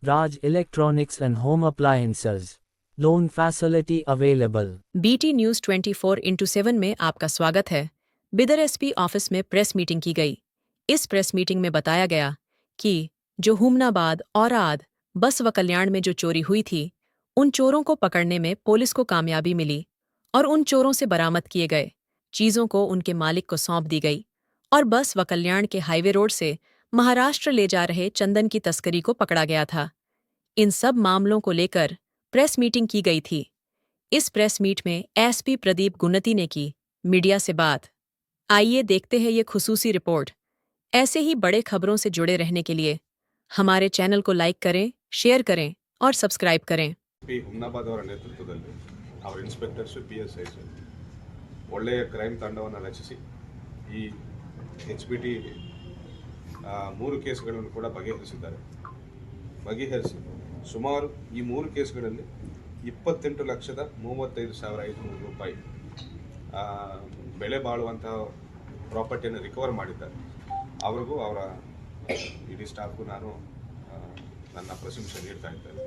Raj Electronics and Home Appliances. Loan facility available. BT news 24/7 में आपका स्वागत है। बिदर एसपी ऑफिस में प्रेस मीटिंग की गई। इस प्रेस मीटिंग में बताया गया कि जो हुमनाबाद औराद बस व कल्याण में जो चोरी हुई थी, उन चोरों को पकड़ने में पुलिस को कामयाबी मिली और उन चोरों से बरामद किए गए चीजों को उनके मालिक को सौंप दी गई और बस व कल्याण के हाईवे रोड से महाराष्ट्र ले जा रहे चंदन की तस्करी को पकड़ा गया था। इन सब मामलों को लेकर प्रेस मीटिंग की गई थी। इस प्रेस मीट में एसपी प्रदीप गुन्नती ने की मीडिया से बात। आइए देखते हैं ये खुसूसी रिपोर्ट। ऐसे ही बड़े खबरों से जुड़े रहने के लिए हमारे चैनल को लाइक करें, शेयर करें और सब्सक्राइब करें। ಹುಮ್ನಾಬಾದ್ ಅವರ ನೇತೃತ್ವದಲ್ಲಿ ಅವರ ಇನ್ಸ್ಪೆಕ್ಟರ್ಸ್ PSIs ಒಳ್ಳೆಯ ಕ್ರೈಮ್ ತಂಡವನ್ನು ರಚಿಸಿ ಈ HBT 3 ಕೇಸ್ಗಳನ್ನು ಕೂಡ ಬಗೆಹರಿಸಿದ್ದಾರೆ. ಬಗೆಹರಿಸಿ ಸುಮಾರು ಈ 3 ಕೇಸ್ಗಳಲ್ಲಿ 28,35,500 ರೂಪಾಯಿ ಬೆಲೆ ಬಾಳುವಂತಹ ಪ್ರಾಪರ್ಟಿಯನ್ನು ರಿಕವರ್ ಮಾಡಿದ್ದಾರೆ. ಅವ್ರಿಗೂ ಅವರ ಇಡೀ ಸ್ಟಾಫ್ಗೂ ನಾನು ನನ್ನ ಪ್ರಶಂಸೆ ನೀಡ್ತಾ ಇದ್ದೇನೆ.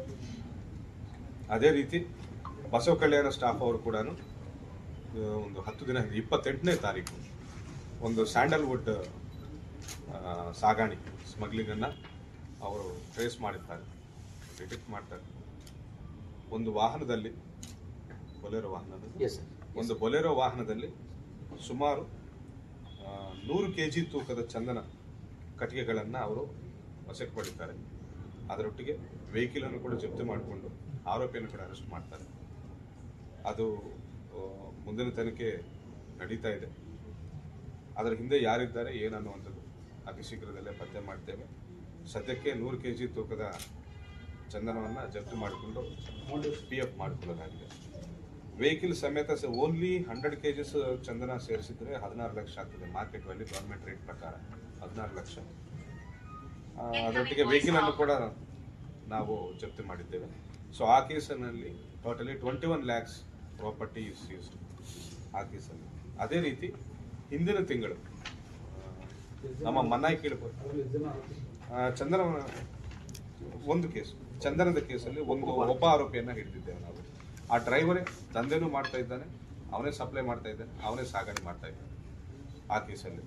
ಅದೇ ರೀತಿ ಬಸವ ಕಲ್ಯಾಣ ಸ್ಟಾಫ್ ಅವರು ಕೂಡ ಒಂದು 10 ದಿನ 28ನೇ ತಾರೀಕು ಒಂದು ಸ್ಯಾಂಡಲ್ವುಡ್ ಸಾಗಾಣಿಕೆ ಸ್ಮಗ್ಲಿಂಗನ್ನು ಅವರು ಟ್ರೇಸ್ ಮಾಡಿದ್ದಾರೆ, ಡಿಟೆಕ್ಟ್ ಮಾಡ್ತಾರೆ. ಒಂದು ವಾಹನದಲ್ಲಿ ಬೊಲೆರೋ ವಾಹನದಲ್ಲಿ ಸುಮಾರು 100 kg ತೂಕದ ಚಂದನ ಕಟ್ಟಿಗೆಗಳನ್ನು ಅವರು ವಶಕ್ಕೆ ಪಡಿತಾರೆ. ಅದರೊಟ್ಟಿಗೆ ವೆಹಿಕಲನ್ನು ಕೂಡ ಜಪ್ತಿ ಮಾಡಿಕೊಂಡು ಆರೋಪಿಯನ್ನು ಕೂಡ ಅರೆಸ್ಟ್ ಮಾಡ್ತಾರೆ. ಅದು ಮುಂದಿನ ತನಿಖೆ ನಡೀತಾ ಇದೆ. ಅದರ ಹಿಂದೆ ಯಾರಿದ್ದಾರೆ ಏನನ್ನುವಂಥದ್ದು ಅತಿ ಶೀಘ್ರದಲ್ಲೇ ಪತ್ತೆ ಮಾಡ್ತೇವೆ. ಸದ್ಯಕ್ಕೆ 100 kg ತೂಕದ ಚಂದನವನ್ನು ಜಪ್ತಿ ಮಾಡಿಕೊಂಡು PF ಮಾಡಿಕೊಳ್ಳಲಾಗಿದೆ. ವೆಹಿಕಲ್ ಸಮೇತ ಓನ್ಲಿ 100 kg ಚಂದನ ಸೇರಿಸಿದ್ರೆ 16 ಲಕ್ಷ ಆಗ್ತದೆ. ಮಾರ್ಕೆಟ್ ವ್ಯಾಲ್ಯೂ ಗೌರ್ಮೆಂಟ್ ರೇಟ್ ಪ್ರಕಾರ 16 ಲಕ್ಷ. ಅದರೊಟ್ಟಿಗೆ ವೆಹಿಕಲನ್ನು ಕೂಡ ನಾವು ಜಪ್ತಿ ಮಾಡಿದ್ದೇವೆ. ಸೊ ಆ ಕೇಸಿನಲ್ಲಿ totally 21 lakhs property is seized ಆ ಕೇಸಲ್ಲಿ. ಅದೇ ರೀತಿ ಹಿಂದಿನ ತಿಂಗಳು ನಮ್ಮ ಮನ್ನಾಯಿ ಕೇಳ್ಬೋದು ಚಂದನ ಒಂದು ಕೇಸು ಚಂದನದ ಕೇಸಲ್ಲಿ ಒಬ್ಬ ಆರೋಪಿಯನ್ನು ಹಿಡಿದಿದ್ದೇವೆ ನಾವು. ಆ ಡ್ರೈವರೇ ದಂಧೆನೂ ಮಾಡ್ತಾ ಇದ್ದಾನೆ, ಅವನೇ ಸಪ್ಲೈ ಮಾಡ್ತಾ ಇದ್ದಾನೆ, ಅವನೇ ಸಾಗಣೆ ಮಾಡ್ತಾ ಇದ್ದಾನೆ ಆ ಕೇಸಲ್ಲಿ.